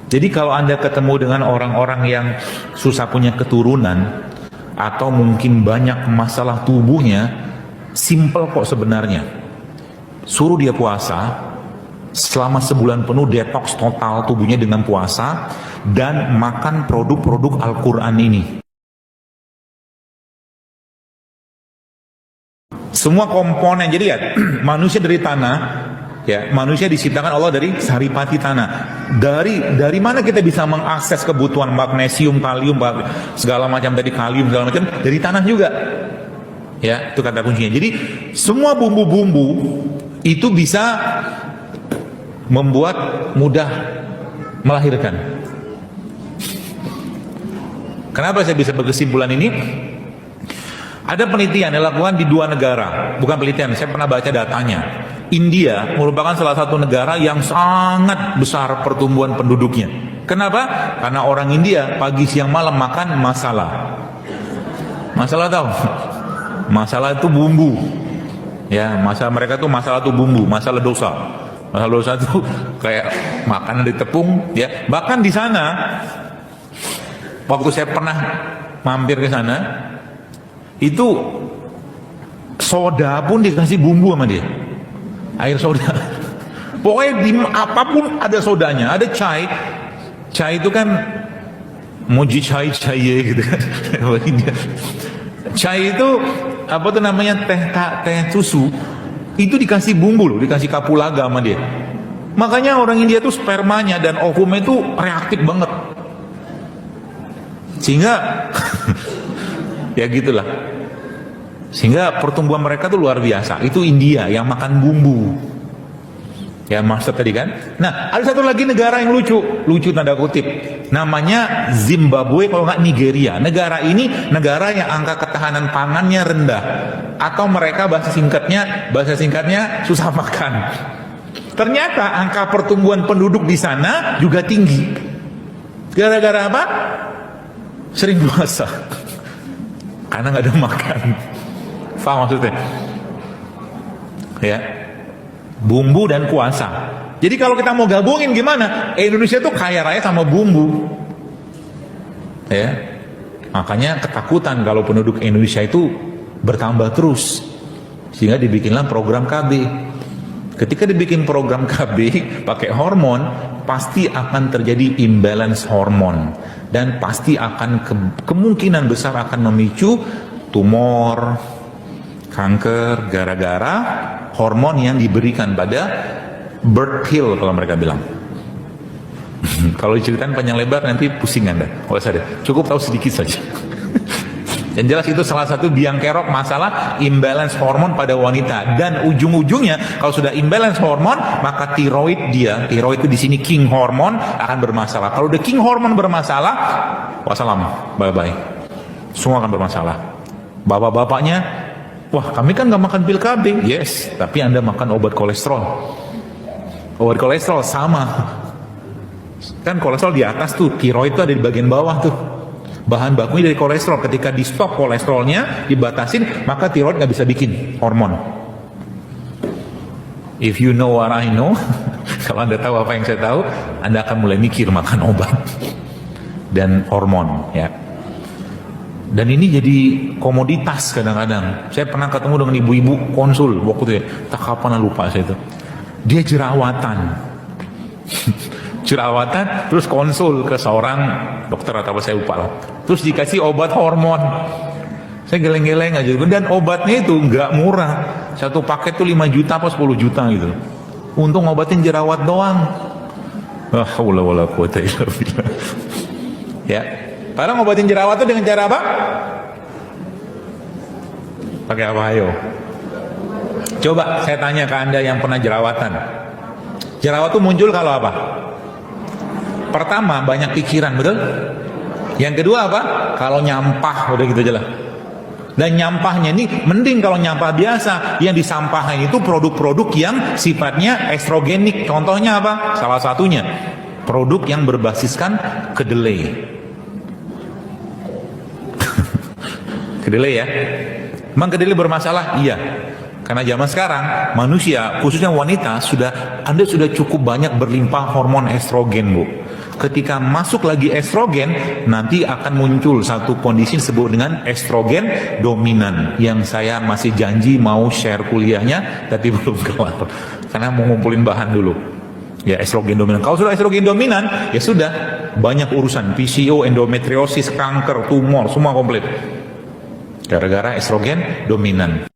Jadi kalau Anda ketemu dengan orang-orang yang susah punya keturunan, atau mungkin banyak masalah tubuhnya, simple kok sebenarnya. Suruh dia puasa, selama sebulan penuh detox total tubuhnya dengan puasa, dan makan produk-produk Al-Quran ini. Semua komponen, jadi lihat, manusia dari tanah, ya, manusia diciptakan Allah dari saripati tanah. Dari mana kita bisa mengakses kebutuhan magnesium, kalium, segala macam tadi, kalium segala macam dari tanah juga. Ya, itu kata kuncinya. Jadi semua bumbu-bumbu itu bisa membuat mudah melahirkan. Kenapa saya bisa berkesimpulan ini? Ada penelitian yang dilakukan di 2 negara, bukan penelitian, saya pernah baca datanya. India merupakan salah satu negara yang sangat besar pertumbuhan penduduknya. Kenapa? Karena orang India pagi siang malam makan masalah. Masalah tahu? Masalah itu bumbu. Ya, masalah mereka tuh masalah tuh bumbu, masalah dosa. Masalah dosa itu kayak makanan di tepung, ya. Bahkan di sana, waktu saya pernah mampir ke sana, itu soda pun dikasih bumbu sama dia, air soda. Pokoknya di apapun ada sodanya. Ada chai itu kan moji chai gitu kan. Chai itu apa tuh namanya, teh susu itu dikasih bumbu loh, dikasih kapulaga sama dia. Makanya orang India tuh spermanya dan ovumnya itu reaktif banget, sehingga ya gitulah. Sehingga pertumbuhan mereka tuh luar biasa. Itu India yang makan bumbu. Ya, maksud tadi kan. Nah, ada satu lagi negara yang lucu tanda kutip. Namanya Zimbabwe, kalau nggak Nigeria. Negara ini negara yang angka ketahanan pangannya rendah, atau mereka bahasa singkatnya susah makan. Ternyata angka pertumbuhan penduduk di sana juga tinggi. Gara-gara apa? Sering puasa. Karena nggak ada makan. Paham maksudnya? Ya, bumbu dan puasa. Jadi kalau kita mau gabungin gimana? Indonesia tuh kaya raya sama bumbu. Ya, makanya ketakutan kalau penduduk Indonesia itu bertambah terus, sehingga dibikinlah program KB. Ketika dibikin program KB pakai hormon, pasti akan terjadi imbalance hormon, dan pasti akan kemungkinan besar akan memicu tumor, kanker, gara-gara hormon yang diberikan pada birth pill kalau mereka bilang. Kalau diceritain panjang lebar nanti pusing Anda. Oh, sadar. Cukup tahu sedikit saja. Yang jelas itu salah satu biang kerok masalah imbalance hormon pada wanita, dan ujung-ujungnya kalau sudah imbalance hormon, maka tiroid itu di sini king hormon akan bermasalah. Kalau the king hormon bermasalah, wassalam, bye bye. Semua akan bermasalah. Bapak-bapaknya, wah kami kan nggak makan pil KB. Yes, tapi Anda makan obat kolesterol. Obat kolesterol sama. Kan kolesterol di atas tuh, tiroid itu ada di bagian bawah tuh. Bahan bakunya dari kolesterol. Ketika di stop kolesterolnya, dibatasin, maka tiroid nggak bisa bikin hormon. If you know what I know, kalau Anda tahu apa yang saya tahu, Anda akan mulai mikir makan obat dan hormon, ya. Dan ini jadi komoditas kadang-kadang. Saya pernah ketemu dengan ibu-ibu konsul waktu itu, ya. Tak kapan lupa saya itu. Dia jerawatan. Jerawatan, terus konsul ke seorang dokter atau apa saya lupa lah. Terus dikasih obat hormon. Saya geleng-geleng aja. Dan obatnya itu nggak murah. Satu paket tuh 5 juta atau 10 juta gitu. Untuk ngobatin jerawat doang. Haula wala quwata illa billah. Ya. Padahal ngobatin jerawat itu dengan cara apa? Pakai apa, ayo? Coba saya tanya ke Anda yang pernah jerawatan. Jerawat itu muncul kalau apa? Pertama, banyak pikiran, betul? Yang kedua apa? Kalau nyampah, udah gitu aja lah. Dan nyampahnya ini mending kalau nyampah biasa. Yang disampahin itu produk-produk yang sifatnya estrogenik. Contohnya apa? Salah satunya produk yang berbasiskan kedelai. Kedelai ya. Memang kedelai bermasalah? Iya. Karena zaman sekarang manusia, khususnya wanita, Anda sudah cukup banyak berlimpah hormon estrogen, Bu. Ketika masuk lagi estrogen, nanti akan muncul satu kondisi disebut dengan estrogen dominan, yang saya masih janji mau share kuliahnya tapi belum kelar karena mau ngumpulin bahan dulu. Ya, estrogen dominan. Kalau sudah estrogen dominan, ya sudah, banyak urusan, PCO, endometriosis, kanker, tumor, semua komplit gara-gara estrogen dominan.